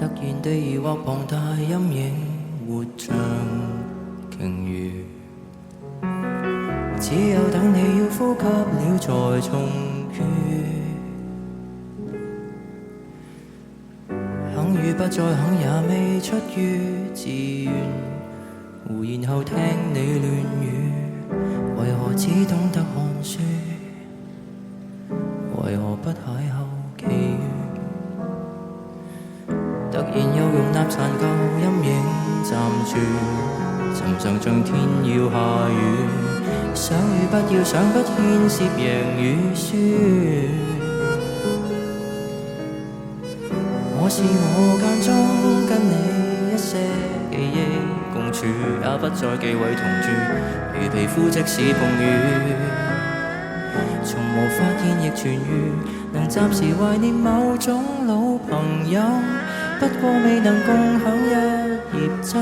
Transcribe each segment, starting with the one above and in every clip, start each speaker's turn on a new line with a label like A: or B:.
A: 突然地疑惑龐大陰影活像鯨魚，只有等你要呼吸了才重遇。肯與不再肯也未出於自願，胡然後聽你亂語，為何只懂得看書？為何不邂逅奇遇？突然又容納殘舊陰影暫住，尋常像天要下雨，想與不要，想不牽涉贏與輸。我是我間中跟你一些記憶共處，也不再忌諱同住，如皮膚即使碰雨，從無發現亦痊愈，能暫時懷念某種老朋友，不過未能共享一葉舟，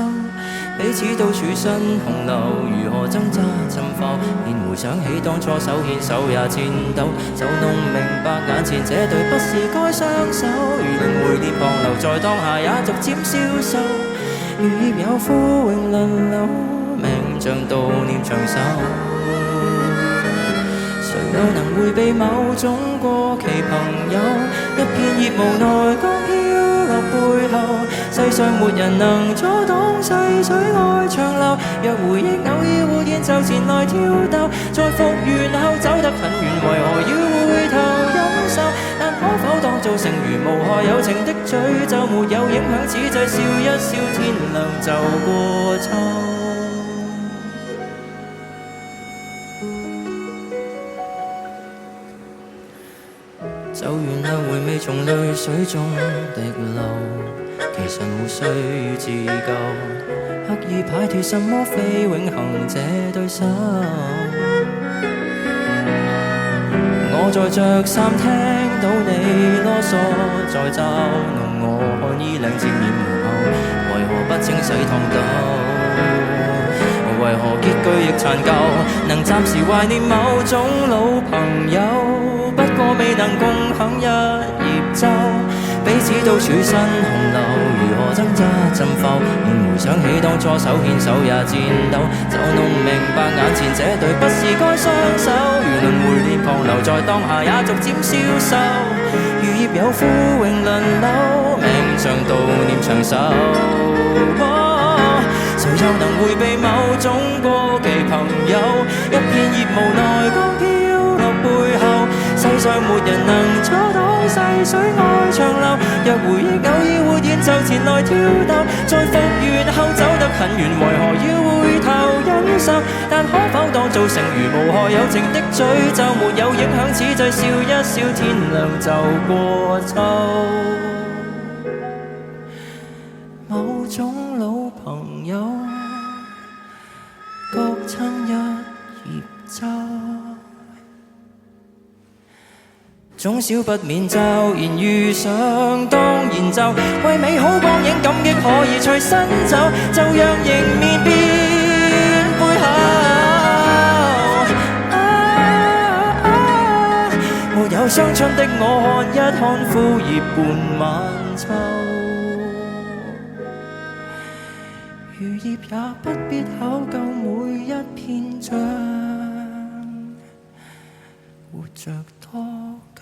A: 彼此都處身洪流，如何掙扎沉浮，連回想起當初手牽手也顫抖，就弄明白眼前這對不是該相守，如輪迴連旁流，在當下也逐漸消瘦，如葉有枯榮輪流，命像悼念長壽，誰又能迴避某種過期朋友，一片葉無奈剛飄落背後，世上沒人能阻擋細水愛長流，若回憶偶爾活現就前來挑逗，在復原後走得很遠，為何要回頭忍受？但可否當做成如無害有情的詛咒，沒有影響，此際笑一笑，天亮就過秋。走完後回味從淚水中滴流，其實無需要自救，刻意擺脫什麼非永恆這對手。我在着衫聽到你囉嗦，在嘲弄我看衣領漸染紅後，為何不清洗燙斗？為何結局亦殘舊？能暫時懷念某種老朋友，不過未能共享一葉舟，彼此都處身洪流，如何掙扎浸浮，連回想起當初手牽手也顫抖，就弄明白眼前這對不是該雙手，如輪迴連旁流，在當下也逐漸消瘦，如葉有枯榮輪流，命像悼念長壽。誰又能迴避某種過期朋友，一片葉無奈剛飄落背後，世上沒人能阻擋細水愛長流，若回憶偶爾活現就前來挑逗，在復原後走得很遠，為何要回頭忍受？但可否當做成如無害有情的詛咒，沒有影響，此際笑一笑，天亮就過秋。某種老朋友，各撐一葉舟，總少不免驟然遇上當然就為美好光影感激，可以隨身走，就讓迎面變背後。沒有傷春的我，看一看枯葉伴晚秋。如葉也不必考究每一篇章，活着多久？